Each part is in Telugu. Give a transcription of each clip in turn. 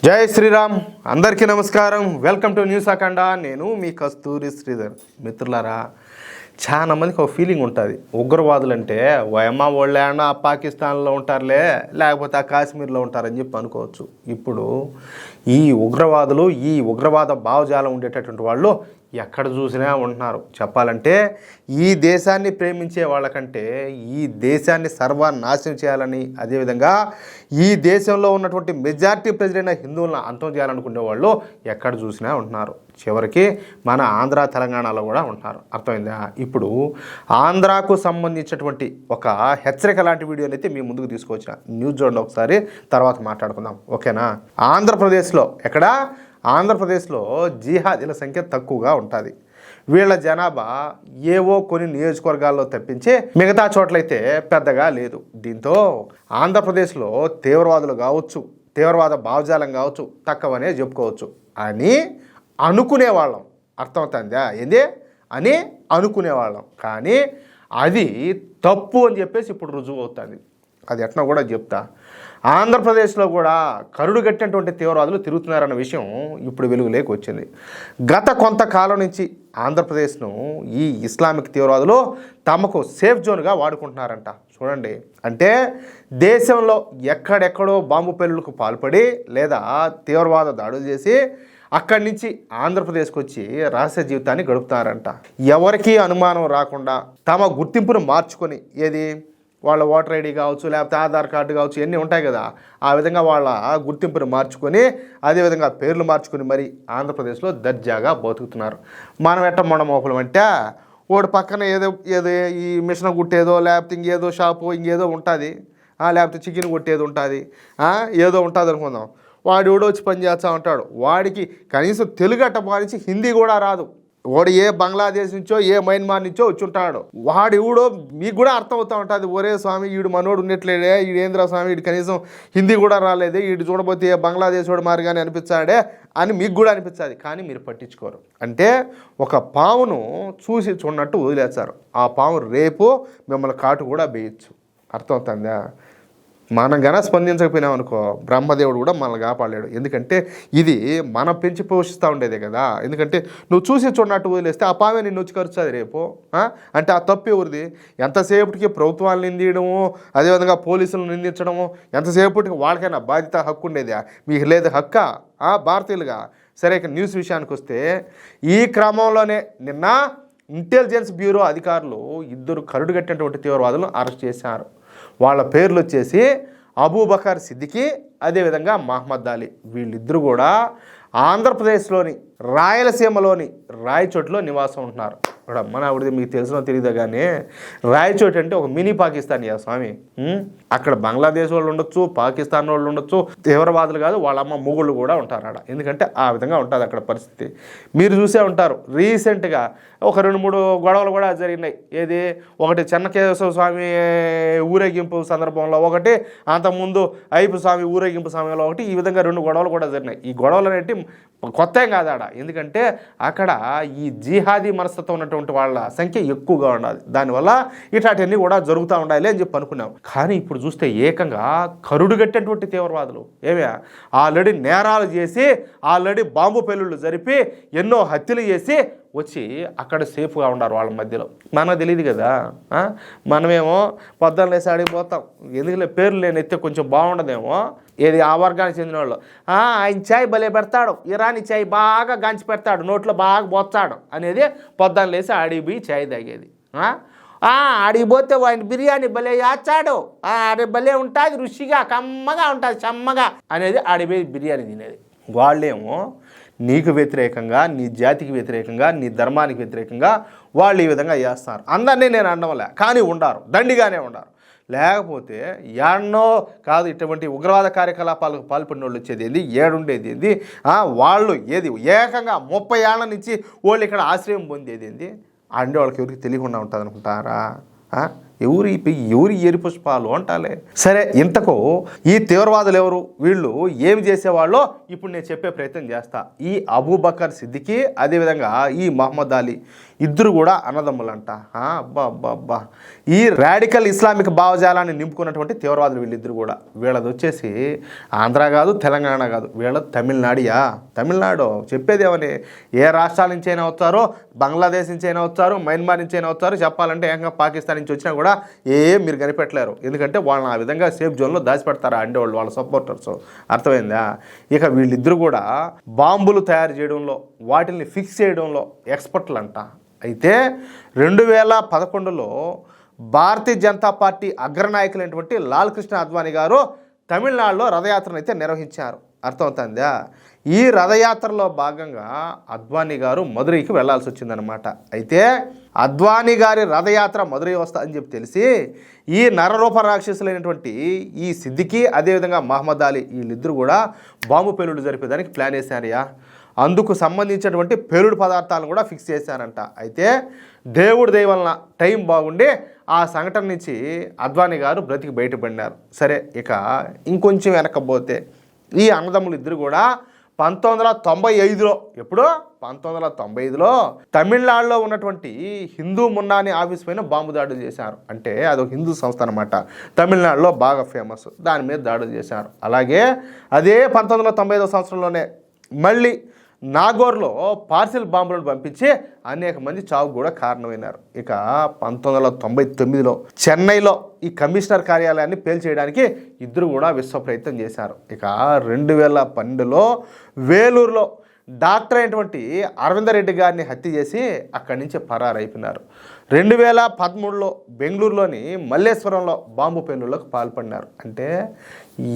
జై శ్రీరామ్. అందరికీ నమస్కారం. వెల్కమ్ టు న్యూస్ అఖండ. నేను మీ కస్తూరి శ్రీధర్. మిత్రులారా, చాలా మందికి ఒక ఫీలింగ్ ఉంటుంది, ఉగ్రవాదులు అంటే వయమ్మ వాళ్ళేనా పాకిస్తాన్లో ఉంటారులే, లేకపోతే ఆ కాశ్మీర్లో ఉంటారని చెప్పి అనుకోవచ్చు. ఇప్పుడు ఈ ఉగ్రవాదులు, ఈ ఉగ్రవాద భావజాలం ఉండేటటువంటి వాళ్ళు ఎక్కడ చూసినా ఉంటున్నారు. చెప్పాలంటే ఈ దేశాన్ని ప్రేమించే వాళ్ళకంటే ఈ దేశాన్ని సర్వనాశనం చేయాలని, అదేవిధంగా ఈ దేశంలో ఉన్నటువంటి మెజారిటీ ప్రజలైన హిందువులను అంతం చేయాలనుకునే వాళ్ళు ఎక్కడ చూసినా ఉంటున్నారు. చివరికి మన ఆంధ్ర, తెలంగాణలో కూడా ఉంటున్నారు. అర్థమైందా? ఇప్పుడు ఆంధ్రాకు సంబంధించినటువంటి ఒక హెచ్చరిక లాంటి వీడియోని అయితే మీ ముందుకు తీసుకొచ్చిన. న్యూస్ చూడండి ఒకసారి, తర్వాత మాట్లాడుకుందాం, ఓకేనా? ఆంధ్రప్రదేశ్లో ఆంధ్రప్రదేశ్లో జిహాదీల సంఖ్య తక్కువగా ఉంటుంది. వీళ్ళ జనాభా ఏవో కొన్ని నియోజకవర్గాల్లో తప్పించి మిగతా చోట్లయితే పెద్దగా లేదు. దీంతో ఆంధ్రప్రదేశ్లో తీవ్రవాదులు కావచ్చు, తీవ్రవాద భావజాలం కావచ్చు తక్కువనే చెప్పుకోవచ్చు అని అనుకునేవాళ్ళం. అర్థమవుతుందా? ఏంది అని అనుకునేవాళ్ళం, కానీ అది తప్పు అని చెప్పేసి ఇప్పుడు రుజువు అవుతుంది. అది ఎట్లా కూడా చెప్తా. ఆంధ్రప్రదేశ్లో కూడా కరుడు కట్టినటువంటి తీవ్రవాదులు తిరుగుతున్నారన్న విషయం ఇప్పుడు వెలుగులోకి వచ్చింది. గత కొంతకాలం నుంచి ఆంధ్రప్రదేశ్ను ఈ ఇస్లామిక్ తీవ్రవాదులు తమకు సేఫ్ జోన్గా వాడుకుంటున్నారంట. చూడండి, అంటే దేశంలో ఎక్కడెక్కడో బాంబు పేలుళ్లకు పాల్పడి లేదా తీవ్రవాద దాడులు చేసి అక్కడి నుంచి ఆంధ్రప్రదేశ్కి వచ్చి రహస్య జీవితాన్ని గడుపుతారంట. ఎవరికీ అనుమానం రాకుండా తమ గుర్తింపును మార్చుకొని, ఏది వాళ్ళ ఓటర్ ఐడి కావచ్చు, లేకపోతే ఆధార్ కార్డు కావచ్చు, ఇవన్నీ ఉంటాయి కదా, ఆ విధంగా వాళ్ళ గుర్తింపును మార్చుకొని, అదేవిధంగా పేర్లు మార్చుకొని మరి ఆంధ్రప్రదేశ్లో దర్జాగా బతుకుతున్నారు. మనం ఎట్ట మొండమోపలం అంటే వాడు పక్కన ఏదో ఈ మిషన్ కుట్టేదో, లేకపోతే ఇంకేదో షాపు ఇంకేదో ఉంటుంది, లేకపోతే చికెన్ కొట్టేది ఉంటుంది, ఏదో ఉంటుంది అనుకుందాం. వాడు ఎవడో వచ్చి పని చేస్తూ ఉంటాడు. వాడికి కనీసం తెలుగు అట్ట పాలించి హిందీ కూడా రాదు. వాడు ఏ బంగ్లాదేశ్ నుంచో ఏ మయన్మార్ నుంచో వచ్చి ఉంటాడు. వాడు ఎవడో మీకు కూడా అర్థమవుతూ ఉంటుంది, ఒరే స్వామి ఈడు మనోడు ఉన్నట్లేడే, ఈడు ఏంద్రా స్వామి ఈడు కనీసం హిందీ కూడా రాలేదే, ఈడు చూడబోతే ఏ బంగ్లాదేశ్ వాడు మారిగానే అనిపించాడే అని మీకు కూడా అనిపించాలి. కానీ మీరు పట్టించుకోరు. అంటే ఒక పావును చూసి చూడనట్టు వదిలేస్తారు. ఆ పాము రేపు మిమ్మల్ని కాటు కూడా వేయచ్చు. అర్థమవుతుందా? మనం గన స్పందించకపోయినాం అనుకో, బ్రహ్మదేవుడు కూడా మనల్ని కాపాడలేడు. ఎందుకంటే ఇది మనం పెంచి పోషిస్తూ ఉండేదే కదా. ఎందుకంటే నువ్వు చూసి చూడనట్టు వదిలేస్తే ఆ పామే నిన్ను వచ్చి ఖర్చుతుంది రేపు. అంటే ఆ తప్పు ఎవరిది? ఎంతసేపటికి ప్రభుత్వాలు నిందించడము, అదేవిధంగా పోలీసులను నిందించడము, ఎంతసేపటికి వాళ్ళకైనా బాధ్యత, హక్కు ఉండేది? మీకు లేదు హక్క భారతీయులుగా? సరే, ఇక న్యూస్ విషయానికి వస్తే, ఈ క్రమంలోనే నిన్న ఇంటెలిజెన్స్ బ్యూరో అధికారులు 2 కరుడుగట్టినటువంటి తీవ్రవాదులను అరెస్ట్ చేశారు. వాళ్ళ పేర్లు వచ్చేసి అబూబకర్ సిద్దికి, అదేవిధంగా మహమ్మద్ అలీ. వీళ్ళిద్దరూ కూడా ఆంధ్రప్రదేశ్లోని రాయలసీమలోని రాయచోటిలో నివాసం ఉంటున్నారు. ఇక్కడ మన ఆవిడది మీకు తెలిసినో తెలియదు, కానీ రాయచోటి అంటే ఒక మినీ పాకిస్తాన్ యా స్వామి. అక్కడ బంగ్లాదేశ్ వాళ్ళు ఉండొచ్చు, పాకిస్తాన్ వాళ్ళు ఉండొచ్చు, తీవ్రవాదులు కాదు, వాళ్ళ అమ్మ మొగుళ్ళు కూడా ఉంటారు ఆడ. ఎందుకంటే ఆ విధంగా ఉంటుంది అక్కడ పరిస్థితి. మీరు చూసే ఉంటారు, రీసెంట్గా ఒక 2-3 గొడవలు కూడా జరిగినాయి. ఏది? ఒకటి చెన్నకేశవ స్వామి ఊరేగింపు సందర్భంలో ఒకటి, అంతకుముందు అయ్యప్ప స్వామి ఊరేగింపు సమయంలో ఒకటి, ఈ విధంగా 2 గొడవలు కూడా జరిగినాయి. ఈ గొడవలు అనేవి కొత్త ఏం కాదు ఆడ. ఎందుకంటే అక్కడ ఈ జిహాదీ మనస్తత్వం ఉన్నటువంటి వాళ్ళ సంఖ్య ఎక్కువగా ఉండాలి. దానివల్ల ఇట్లాంటివన్నీ కూడా జరుగుతూ ఉండాలి అని చెప్పి అనుకున్నాం. కానీ ఇప్పుడు చూస్తే ఏకంగా కరుడుగట్టినటువంటి తీవ్రవాదులు ఏమే ఆల్రెడీ నేరాలు చేసి, ఆల్రెడీ బాంబు పేలుళ్ళు జరిపి, ఎన్నో హత్యలు చేసి వచ్చి అక్కడ సేఫ్గా ఉన్నారు వాళ్ళ మధ్యలో. మనకు తెలియదు కదా. మనమేమో పొద్దున్న లేసి ఆడిపోతాం. ఎందుకంటే పేర్లు లేని ఎత్తే కొంచెం బాగుండదేమో. ఏది ఆ వర్గానికి చెందిన వాళ్ళు, ఆయన చాయ్ భలే పెడతాడు, ఇరానీ చాయ్ బాగా గాంచి పెడతాడు, నోట్లో బాగా పోస్తాడు అనేది పొద్దున్న లేసి ఆడిపోయి చాయ్ తాగేది. ఆడిపోతే ఆయన బిర్యానీ భలే యాచాడు, ఆడి భలే ఉంటుంది, రుచిగా కమ్మగా ఉంటుంది, చమ్మగా అనేది ఆడిపోయి బిర్యానీ తినేది. వాళ్ళేమో నీకు వ్యతిరేకంగా, నీ జాతికి వ్యతిరేకంగా, నీ ధర్మానికి వ్యతిరేకంగా వాళ్ళు ఈ విధంగా చేస్తారు. అందరినీ నేను అనడంలే, కానీ ఉండారు, దండిగానే ఉండారు. లేకపోతే ఎన్నో కాదు, ఇటువంటి ఉగ్రవాద కార్యకలాపాలకు పాల్పడిన వాళ్ళు వచ్చేది ఏంది, ఏడుండేది ఏంది, వాళ్ళు ఏది ఏకంగా 30 ఏళ్ల నుంచి వాళ్ళు ఇక్కడ ఆశ్రయం పొందేది ఏంది అంటే వాళ్ళకి ఎవరికి తెలియకుండా ఉంటుంది అనుకుంటారా? ఎవరు ఎరి పుష్పాలు అంటాలే. సరే, ఇంతకు ఈ తీవ్రవాదులు ఎవరు, వీళ్ళు ఏమి చేసేవాళ్ళో ఇప్పుడు నేను చెప్పే ప్రయత్నం చేస్తా. ఈ అబూబకర్ సిద్దికి, అదేవిధంగా ఈ మహమ్మద్ అలీ ఇద్దరు కూడా అన్నదమ్ములంట. అబ్బా అబ్బా అబ్బా, ఈ రాడికల్ ఇస్లామిక్ భావజాలాన్ని నింపుకున్నటువంటి తీవ్రవాదులు వీళ్ళిద్దరు కూడా. వీళ్ళది వచ్చేసి ఆంధ్ర కాదు, తెలంగాణ కాదు, వీళ్ళది తమిళనాడు. చెప్పేదేమని, ఏ రాష్ట్రాల నుంచి అయినా వచ్చారో, బంగ్లాదేశ్ నుంచి అయినా వచ్చారు, మయన్మార్ నుంచి అయినా వచ్చారు, చెప్పాలంటే ఏకంగా పాకిస్తాన్ నుంచి వచ్చినా కూడా మీరు కనిపెట్టలేరు. ఎందుకంటే వాళ్ళని ఆ విధంగా సేఫ్ జోన్లో దాచిపెడతారా అంటే వాళ్ళ సపోర్టర్స్. అర్థమైందా? ఇక వీళ్ళిద్దరు కూడా బాంబులు తయారు చేయడంలో, వాటిని ఫిక్స్ చేయడంలో ఎక్స్పర్ట్లు అంట. అయితే 2011లో భారతీయ జనతా పార్టీ అగ్రనాయకులైనటువంటి లాల్ కృష్ణ అద్వానీ గారు తమిళనాడులో రథయాత్రను అయితే నిర్వహించారు. అర్థమవుతుందా? ఈ రథయాత్రలో భాగంగా అద్వానీ గారు మదురైకి వెళ్లాల్సి వచ్చిందనమాట. అయితే అద్వానీ గారి రథయాత్ర మదురై వస్తా అని చెప్పి తెలిసి ఈ నరరూప రాక్షసులైనటువంటి ఈ సిద్దికి, అదేవిధంగా మహమ్మద్ అలీ వీళ్ళిద్దరూ కూడా బాంబు పేలుడు జరిపేదానికి ప్లాన్ వేశారయ్యా. అందుకు సంబంధించినటువంటి పేలుడు పదార్థాలను కూడా ఫిక్స్ చేశారంట. అయితే దేవుడి దయ వలన టైం బాగుండి ఆ సంఘటన నుంచి అద్వానీ గారు బ్రతికి బయటపడినారు. సరే, ఇక ఇంకొంచెం వెనకపోతే ఈ అన్నదమ్ములు ఇద్దరు కూడా 1995లో, ఎప్పుడో 1995లో తమిళనాడులో ఉన్నటువంటి హిందూ మున్నాని ఆఫీస్ పైన బాంబు దాడులు చేశారు. అంటే అదొక హిందూ సంస్థ అనమాట, తమిళనాడులో బాగా ఫేమస్. దాని మీద దాడులు చేశారు. అలాగే అదే 1995 సంవత్సరంలోనే మళ్ళీ నాగోర్లో పార్సిల్ బాంబులను పంపించి అనేక మంది చావుకు కూడా కారణమైనారు. ఇక 1999లో చెన్నైలో ఈ కమిషనర్ కార్యాలయాన్ని పేల్చేయడానికి ఇద్దరు కూడా విశ్వ ప్రయత్నం చేశారు. ఇక 2012లో వేలూరులో డాక్టర్ అయినటువంటి అరవిందరెడ్డి గారిని హత్య చేసి అక్కడి నుంచి పరారైపోయినారు. 2013లో బెంగళూరులోని మల్లేశ్వరంలో బాంబు పేలుళ్లకు పాల్పడినారు. అంటే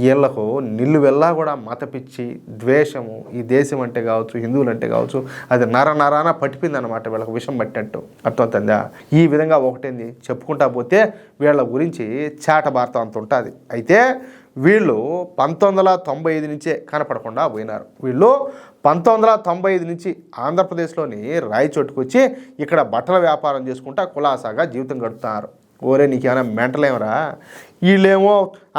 వీళ్ళకు నిల్లువెల్లా కూడా మతపిచ్చి, ద్వేషము, ఈ దేశం అంటే కావచ్చు, హిందువులు అంటే కావచ్చు, అది నరాన పట్టిపోయింది అనమాట. వీళ్ళకు విషం పట్టినట్టు. అర్థమవుతుందా? ఈ విధంగా ఒకటేంది చెప్పుకుంటా పోతే వీళ్ళ గురించి చాటబార్త అంత ఉంటుంది. అయితే వీళ్ళు 1995 నుంచే కనపడకుండా పోయినారు. వీళ్ళు 1995 నుంచి ఆంధ్రప్రదేశ్లోని రాయచోటుకు వచ్చి ఇక్కడ బట్టల వ్యాపారం చేసుకుంటా కులాసాగా జీవితం గడుపుతున్నారు. ఓరే, నీకేమైనా మెంటలేమరా? వీళ్ళేమో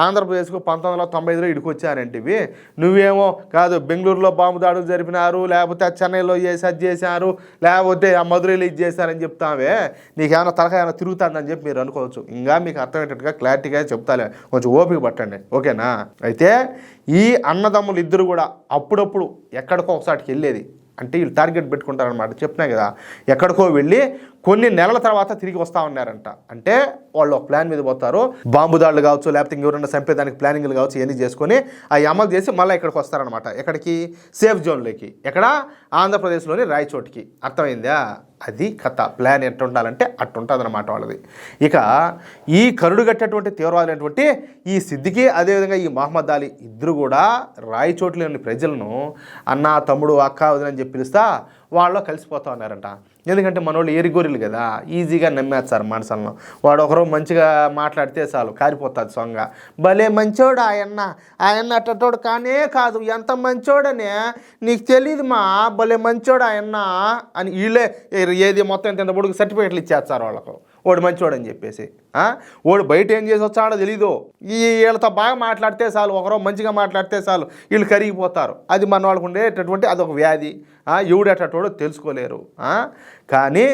ఆంధ్రప్రదేశ్కు 1995లో ఇడికి వచ్చారంటివి, నువ్వేమో కాదు బెంగళూరులో బాంబు దాడులు జరిపినారు, లేకపోతే చెన్నైలో అది చేశారు, లేకపోతే ఆ మదురైలో ఇది చేశారని చెప్తావే, నీకేమైనా తలకాయ ఏమైనా తిరుగుతుందని చెప్పి మీరు అనుకోవచ్చు. ఇంకా మీకు అర్థమయ్యేటట్టుగా క్లారిటీగా చెప్తాలే, కొంచెం ఓపిక పట్టండి, ఓకేనా? అయితే ఈ అన్నదమ్ములు ఇద్దరు కూడా అప్పుడప్పుడు ఎక్కడికో ఒకసారికి వెళ్ళేది. అంటే వీళ్ళు టార్గెట్ పెట్టుకుంటారనమాట. చెప్పినా కదా, ఎక్కడికో వెళ్ళి కొన్ని నెలల తర్వాత తిరిగి వస్తూ ఉన్నారంట. అంటే వాళ్ళు ఒక ప్లాన్ మీద పోతారు, బాంబు దాడులు కావచ్చు, లేకపోతే ఇంకెవరైనా చంపేదానికి ప్లానింగ్లు కావచ్చు, ఇవన్నీ చేసుకొని అవి అమలు చేసి మళ్ళీ ఇక్కడికి వస్తారనమాట. ఎక్కడికి? సేఫ్ జోన్లోకి. ఎక్కడ? ఆంధ్రప్రదేశ్లోని రాయచోటికి. అర్థమైందా? అది కథ. ప్లాన్ ఎట్టు ఉండాలంటే అట్టుంటుంది అనమాట వాళ్ళది. ఇక ఈ కరుడు కట్టేటువంటి తీవ్రవాదైనటువంటి ఈ సిద్దికి, అదేవిధంగా ఈ మహమ్మద్ అలీ ఇద్దరు కూడా రాయచోట్లోని ప్రజలను అన్న, తమ్ముడు, అక్క, వదిన అని చెప్పి పిలుస్తా వాళ్ళు కలిసిపోతూ ఉన్నారంట. ఎందుకంటే మనోళ్ళు ఏరిగోరిలు కదా, ఈజీగా నమ్మేస్తారు మనసులను. వాడు ఒకరు మంచిగా మాట్లాడితే చాలు కారిపోతుంది సొంగ. భలే మంచోడు ఆయన అట్టోడు కానే కాదు, ఎంత మంచోడనే నీకు తెలియదు మా, భలే మంచోడు ఆయన అని వీళ్ళే ఏది మొత్తం ఎంత పొడుగు సర్టిఫికేట్లు ఇచ్చేస్తారు వాళ్ళకు, వాడు మంచోడు అని చెప్పేసి. వాడు బయట ఏం చేసి వచ్చాడో తెలీదు, వీళ్ళతో బాగా మాట్లాడితే చాలు, ఒకరో మంచిగా మాట్లాడితే చాలు వీళ్ళు కరిగిపోతారు. అది మన వాళ్ళకు ఉండేటటువంటి అదొక వ్యాధి. ఎవడేటోడో తెలుసుకోలేరు. కానీ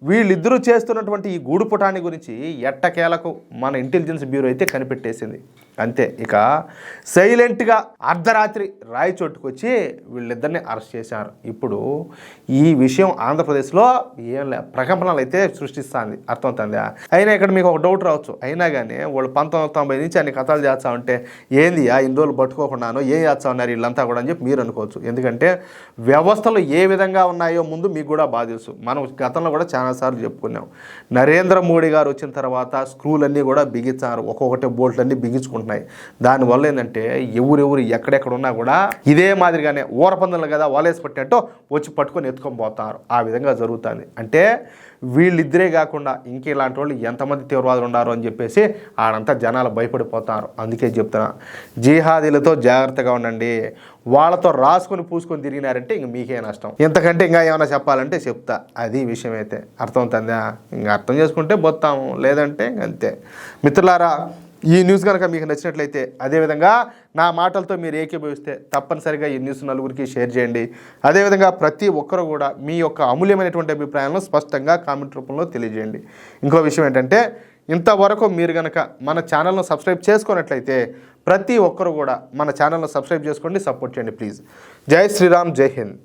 వీళ్ళిద్దరూ చేస్తున్నటువంటి ఈ గూడుపుటాన్ని గురించి ఎట్టకేలకు మన ఇంటెలిజెన్స్ బ్యూరో అయితే కనిపెట్టేసింది. అంతే. ఇక సైలెంట్గా అర్ధరాత్రి రాయచోటుకు వచ్చి వీళ్ళిద్దరిని అరెస్ట్ చేశారు. ఇప్పుడు ఈ విషయం ఆంధ్రప్రదేశ్లో ఏం ప్రకంపనలు అయితే సృష్టిస్తుంది. అర్థమవుతుంది. అయినా ఇక్కడ మీకు ఒక డౌట్ రావచ్చు, అయినా కానీ వాళ్ళు 1990 నుంచి అన్ని కథలు చేస్తా ఉంటే ఏంది ఇన్ని రోజులు పట్టుకోకుండాను ఏం చేస్తా ఉన్నారు వీళ్ళంతా కూడా అని చెప్పి మీరు అనుకోవచ్చు. ఎందుకంటే వ్యవస్థలు ఏ విధంగా ఉన్నాయో ముందు మీకు కూడా బాగా తెలుసు. మనం గతంలో కూడా చాలాసార్లు చెప్పుకున్నాం. నరేంద్ర మోడీ గారు వచ్చిన తర్వాత స్క్రూలన్నీ కూడా బిగించారు, ఒక్కొక్కటి బోల్ట్లన్నీ బిగించుకుంటున్నారు. జరుగుతున్నాయి. దానివల్ల ఏంటంటే ఎవరెవరు ఎక్కడెక్కడ ఉన్నా కూడా ఇదే మాదిరిగానే ఊరపందులు కదా వలేసి పట్టినట్టు వచ్చి పట్టుకొని ఎత్తుకొని పోతారు. ఆ విధంగా జరుగుతుంది. అంటే వీళ్ళిద్దరే కాకుండా ఇంక ఇలాంటి వాళ్ళు ఎంతమంది తీవ్రవాదులు ఉన్నారు అని చెప్పేసి ఆడంతా జనాలు భయపడిపోతారు. అందుకే చెప్తున్నా, జిహాదీలతో జాగ్రత్తగా ఉండండి. వాళ్ళతో రాసుకొని పూసుకొని తిరిగినారంటే ఇంక మీకే నష్టం. ఇంతకంటే ఇంకా ఏమైనా చెప్పాలంటే చెప్తా. అది విషయం అయితే అర్థమవుతుందా? ఇంకా అర్థం చేసుకుంటే పోతాము, లేదంటే అంతే. మిత్రులారా, ఈ న్యూస్ కనుక మీకు నచ్చినట్లయితే, అదేవిధంగా నా మాటలతో మీరు ఏకీభవిస్తే తప్పనిసరిగా ఈ న్యూస్ నలుగురికి షేర్ చేయండి. అదేవిధంగా ప్రతి ఒక్కరు కూడా మీ యొక్క అమూల్యమైనటువంటి అభిప్రాయాలను స్పష్టంగా కామెంట్ రూపంలో తెలియజేయండి. ఇంకో విషయం ఏంటంటే, ఇంతవరకు మీరు కనుక మన ఛానల్ను సబ్స్క్రైబ్ చేసుకున్నట్లయితే ప్రతి ఒక్కరు కూడా మన ఛానల్ను సబ్స్క్రైబ్ చేసుకోండి, సపోర్ట్ చేయండి ప్లీజ్. జై శ్రీరామ్, జై హింద్.